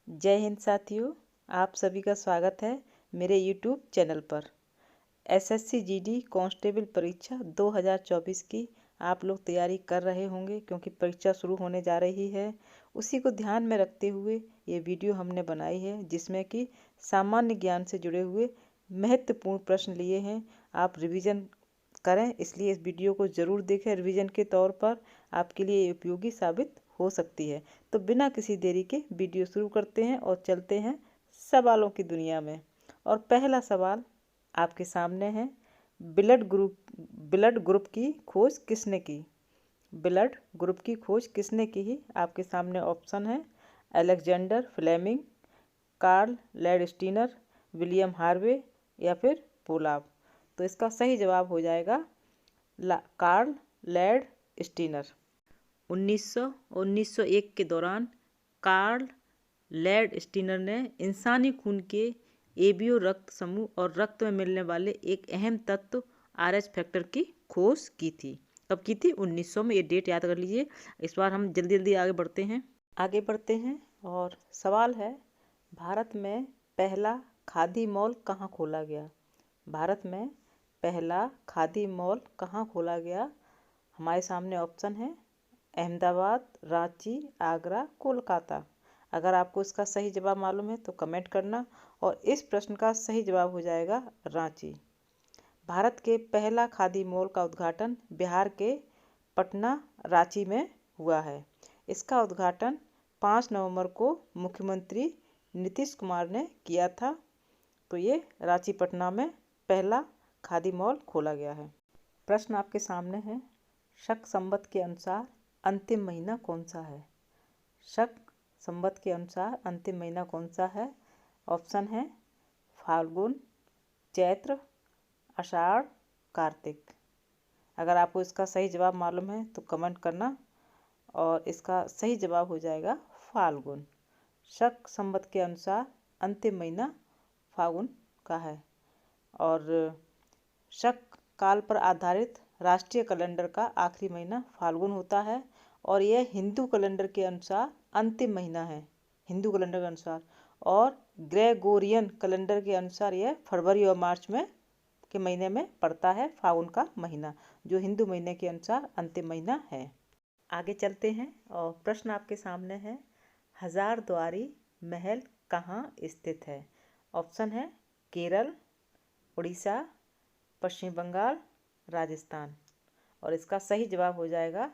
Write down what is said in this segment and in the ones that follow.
जय हिंद साथियों, आप सभी का स्वागत है मेरे YouTube चैनल पर। एसएससी जीडी कांस्टेबल परीक्षा 2024 की आप लोग तैयारी कर रहे होंगे क्योंकि परीक्षा शुरू होने जा रही है। उसी को ध्यान में रखते हुए ये वीडियो हमने बनाई है जिसमें कि सामान्य ज्ञान से जुड़े हुए महत्वपूर्ण प्रश्न लिए हैं। आप रिवीजन करें, इसलिए इस वीडियो को ज़रूर देखें। रिवीजन के तौर पर आपके लिए उपयोगी साबित हो सकती है। तो बिना किसी देरी के वीडियो शुरू करते हैं और चलते हैं सवालों की दुनिया में। और पहला सवाल आपके सामने है, ब्लड ग्रुप की खोज किसने की? ब्लड ग्रुप की खोज किसने की ही आपके सामने ऑप्शन है Alexander Fleming, Karl Landsteiner, William Harvey या फिर पोलाव। तो इसका सही जवाब हो जाएगा कार्ल लैंडस्टीनर। 1901 के दौरान कार्ल लैंडस्टीनर ने इंसानी खून के एबीओ रक्त समूह और रक्त में मिलने वाले एक अहम तत्व आरएच फैक्टर की खोज की थी। कब की थी? 1900 में। ये डेट याद कर लीजिए। इस बार हम जल्दी जल्दी आगे बढ़ते हैं और सवाल है, भारत में पहला खादी मॉल कहाँ खोला गया? भारत में पहला खादी मॉल कहाँ खोला गया? हमारे सामने ऑप्शन है अहमदाबाद, रांची, आगरा, कोलकाता। अगर आपको इसका सही जवाब मालूम है तो कमेंट करना। और इस प्रश्न का सही जवाब हो जाएगा रांची। भारत के पहला खादी मॉल का उद्घाटन बिहार के पटना रांची में हुआ है। इसका उद्घाटन 5 नवंबर को मुख्यमंत्री नीतीश कुमार ने किया था। तो ये रांची पटना में पहला खादी मॉल खोला गया है। प्रश्न आपके सामने है, शक संवत के अनुसार अंतिम महीना कौन सा है? शक संवत के अनुसार अंतिम महीना कौन सा है? ऑप्शन है फाल्गुन, चैत्र, आषाढ़, कार्तिक। अगर आपको इसका सही जवाब मालूम है तो कमेंट करना। और इसका सही जवाब हो जाएगा फाल्गुन। शक संवत के अनुसार अंतिम महीना फाल्गुन का है। और शक काल पर आधारित राष्ट्रीय कैलेंडर का आखिरी महीना फाल्गुन होता है और यह हिंदू कैलेंडर के अनुसार अंतिम महीना है, हिंदू कैलेंडर के अनुसार। और ग्रेगोरियन कैलेंडर के अनुसार यह फरवरी और मार्च में के महीने में पड़ता है, फाल्गुन का महीना, जो हिंदू महीने के अनुसार अंतिम महीना है। आगे चलते हैं और प्रश्न आपके सामने है, हजारद्वारी महल कहाँ स्थित है? ऑप्शन है केरल, उड़ीसा, पश्चिम बंगाल, राजस्थान। और इसका सही जवाब हो जाएगा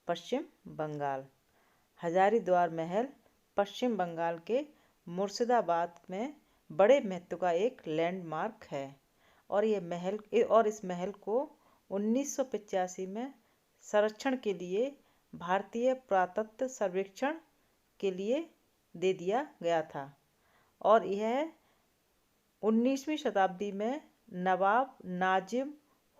पश्चिम बंगाल। हजारीद्वार महल पश्चिम बंगाल के मुर्शिदाबाद में बड़े महत्व का एक लैंडमार्क है। और इस महल को 1985 में संरक्षण के लिए भारतीय पुरातत्व सर्वेक्षण के लिए दे दिया गया था। और यह 19वीं शताब्दी में नवाब नाजिम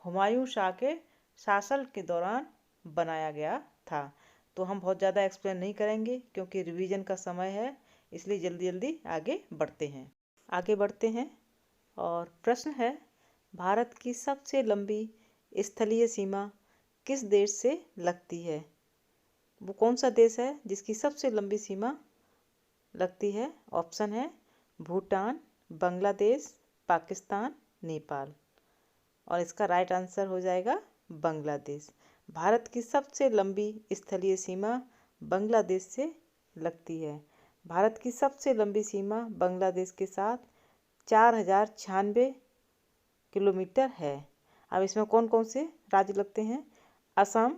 हुमायूं शाह के शासन के दौरान बनाया गया था। तो हम बहुत ज़्यादा एक्सप्लेन नहीं करेंगे क्योंकि रिवीजन का समय है, इसलिए जल्दी जल्दी आगे बढ़ते हैं। और प्रश्न है, भारत की सबसे लंबी स्थलीय सीमा किस देश से लगती है? वो कौन सा देश है जिसकी सबसे लंबी सीमा लगती है? ऑप्शन है भूटान, बांग्लादेश, पाकिस्तान, नेपाल। और इसका राइट आंसर हो जाएगा बांग्लादेश। भारत की सबसे लंबी स्थलीय सीमा बांग्लादेश से लगती है। भारत की सबसे लंबी सीमा बांग्लादेश के साथ 4096 किलोमीटर है। अब इसमें कौन कौन से राज्य लगते हैं? असम,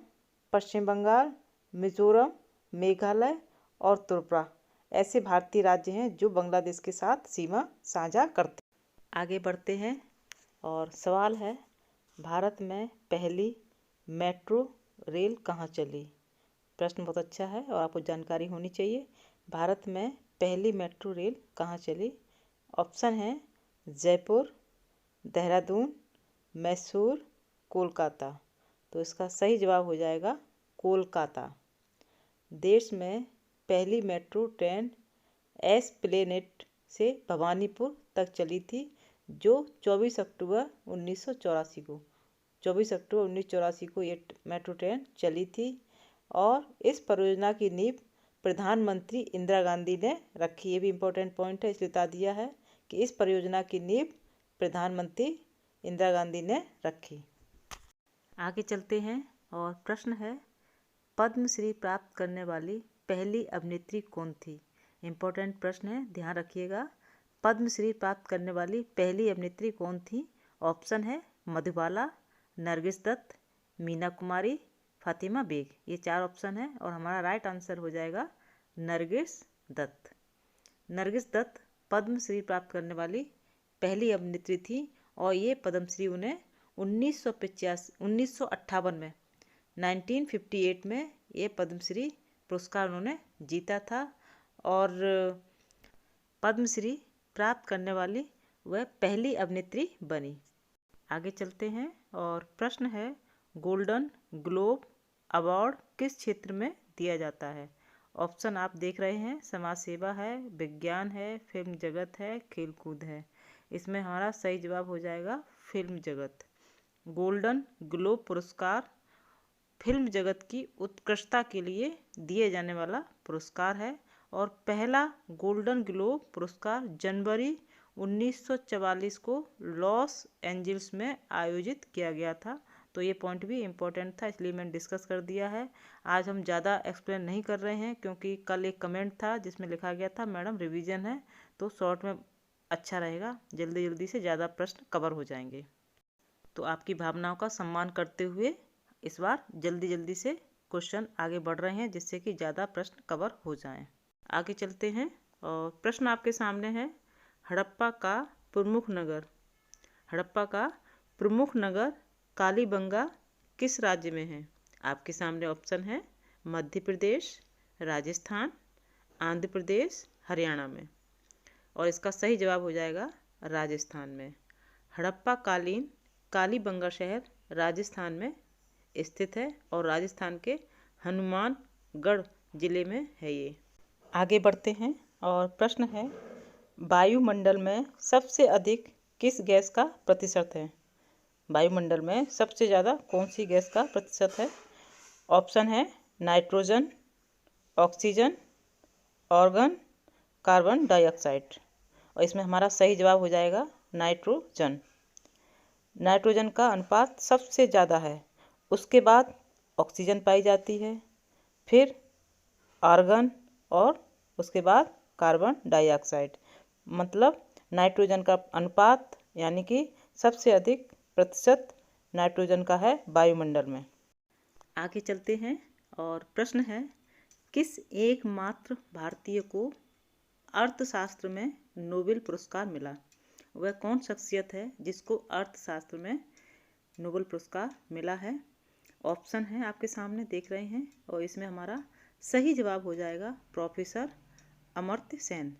पश्चिम बंगाल, मिजोरम, मेघालय और त्रिपुरा ऐसे भारतीय राज्य हैं जो बांग्लादेश के साथ सीमा साझा करते हैं। आगे बढ़ते हैं और सवाल है, भारत में पहली मेट्रो रेल कहाँ चली? प्रश्न बहुत अच्छा है और आपको जानकारी होनी चाहिए। भारत में पहली मेट्रो रेल कहाँ चली? ऑप्शन है जयपुर, देहरादून, मैसूर, कोलकाता। तो इसका सही जवाब हो जाएगा कोलकाता। देश में पहली मेट्रो ट्रेन एस्प्लेनेड से भवानीपुर तक चली थी, जो 24 अक्टूबर 1984 को ये मेट्रो ट्रेन चली थी। और इस परियोजना की नींव प्रधानमंत्री इंदिरा गांधी ने रखी। ये भी इम्पोर्टेंट पॉइंट है, इसलिए बता दिया है कि इस परियोजना की नींव प्रधानमंत्री इंदिरा गांधी ने रखी। आगे चलते हैं और प्रश्न है, पद्मश्री प्राप्त करने वाली पहली अभिनेत्री कौन थी? इम्पोर्टेंट प्रश्न है, ध्यान रखिएगा। पद्मश्री प्राप्त करने वाली पहली अभिनेत्री कौन थी? ऑप्शन है मधुबाला, नरगिस दत्त, मीना कुमारी, फातिमा बेग। ये 4 ऑप्शन है और हमारा राइट आंसर हो जाएगा नरगिस दत्त। नरगिस दत्त पद्मश्री प्राप्त करने वाली पहली अभिनेत्री थी और ये पद्मश्री उन्हें 1958 में 1958 में ये पद्मश्री पुरस्कार उन्होंने जीता था और पद्मश्री प्राप्त करने वाली वह पहली अभिनेत्री बनी। आगे चलते हैं और प्रश्न है, गोल्डन ग्लोब अवार्ड किस क्षेत्र में दिया जाता है? ऑप्शन आप देख रहे हैं, समाज सेवा है, विज्ञान है, फिल्म जगत है, खेलकूद है। इसमें हमारा सही जवाब हो जाएगा फिल्म जगत। गोल्डन ग्लोब पुरस्कार फिल्म जगत की उत्कृष्टता के लिए दिए जाने वाला पुरस्कार है और पहला गोल्डन ग्लोब पुरस्कार जनवरी 1944 को लॉस एंजल्स में आयोजित किया गया था। तो ये पॉइंट भी इम्पोर्टेंट था, इसलिए मैंने डिस्कस कर दिया है। आज हम ज़्यादा एक्सप्लेन नहीं कर रहे हैं क्योंकि कल एक कमेंट था जिसमें लिखा गया था मैडम रिवीजन है, तो शॉर्ट में अच्छा रहेगा, जल्दी जल्दी से ज़्यादा प्रश्न कवर हो जाएंगे। तो आपकी भावनाओं का सम्मान करते हुए इस बार जल्दी जल्दी से क्वेश्चन आगे बढ़ रहे हैं जिससे कि ज़्यादा प्रश्न कवर हो जाएं। आगे चलते हैं और प्रश्न आपके सामने है, हड़प्पा का प्रमुख नगर। हड़प्पा का प्रमुख नगर कालीबंगा किस राज्य में है? आपके सामने ऑप्शन है मध्य प्रदेश, राजस्थान, आंध्र प्रदेश, हरियाणा में और इसका सही जवाब हो जाएगा राजस्थान में। हड़प्पा कालीन कालीबंगा शहर राजस्थान में स्थित है और राजस्थान के हनुमानगढ़ जिले में है ये। आगे बढ़ते हैं और प्रश्न है, वायुमंडल में सबसे अधिक किस गैस का प्रतिशत है? वायुमंडल में सबसे ज़्यादा कौन सी गैस का प्रतिशत है? ऑप्शन है nitrogen, oxygen, organ, carbon dioxide और इसमें हमारा सही जवाब हो जाएगा नाइट्रोजन। नाइट्रोजन का अनुपात सबसे ज़्यादा है, उसके बाद ऑक्सीजन पाई जाती है, फिर आर्गन और उसके बाद कार्बन डाइऑक्साइड। मतलब नाइट्रोजन का अनुपात यानी कि सबसे अधिक प्रतिशत नाइट्रोजन का है वायुमंडल में। आगे चलते हैं और प्रश्न है, किस एकमात्र भारतीय को अर्थशास्त्र में नोबेल पुरस्कार मिला? वह कौन शख्सियत है जिसको अर्थशास्त्र में नोबेल पुरस्कार मिला है? ऑप्शन है आपके सामने देख रहे हैं और इसमें हमारा सही जवाब हो जाएगा प्रोफेसर अमर्त्य सेन।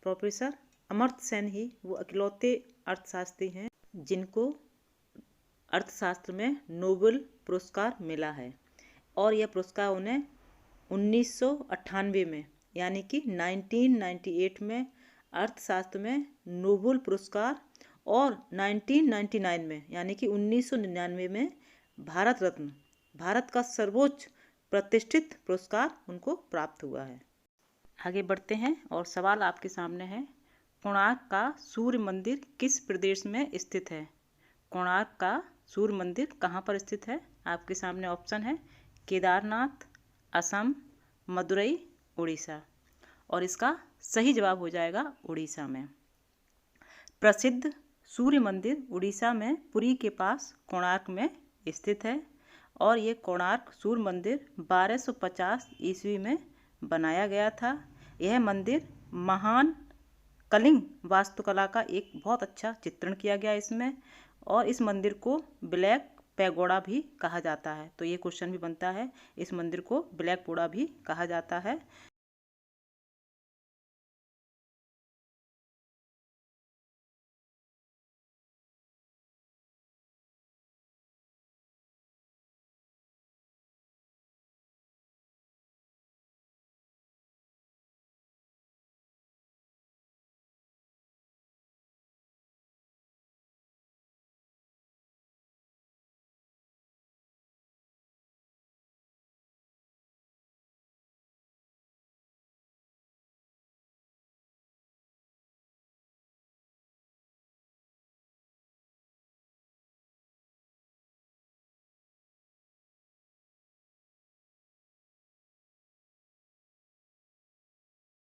प्रोफेसर अमर्त्य सेन ही वो इकलौते अर्थशास्त्री हैं जिनको अर्थशास्त्र में नोबेल पुरस्कार मिला है और यह पुरस्कार उन्हें 1998 में यानी कि 1998 में अर्थशास्त्र में नोबेल पुरस्कार और 1999 में यानी कि 1999 में भारत रत्न, भारत का सर्वोच्च प्रतिष्ठित पुरस्कार उनको प्राप्त हुआ है। आगे बढ़ते हैं और सवाल आपके सामने है, कोणार्क का सूर्य मंदिर किस प्रदेश में स्थित है? कोणार्क का सूर्य मंदिर कहाँ पर स्थित है? आपके सामने ऑप्शन है केदारनाथ, असम, मदुरई, उड़ीसा और इसका सही जवाब हो जाएगा उड़ीसा में। प्रसिद्ध सूर्य मंदिर उड़ीसा में पुरी के पास कोणार्क में स्थित है और ये कोणार्क सूर्य मंदिर 1250 ईस्वी में बनाया गया था। यह मंदिर महान कलिंग वास्तुकला का एक बहुत अच्छा चित्रण किया गया इसमें और इस मंदिर को ब्लैक पैगोडा भी कहा जाता है। तो ये क्वेश्चन भी बनता है, इस मंदिर को ब्लैक पैगोडा भी कहा जाता है।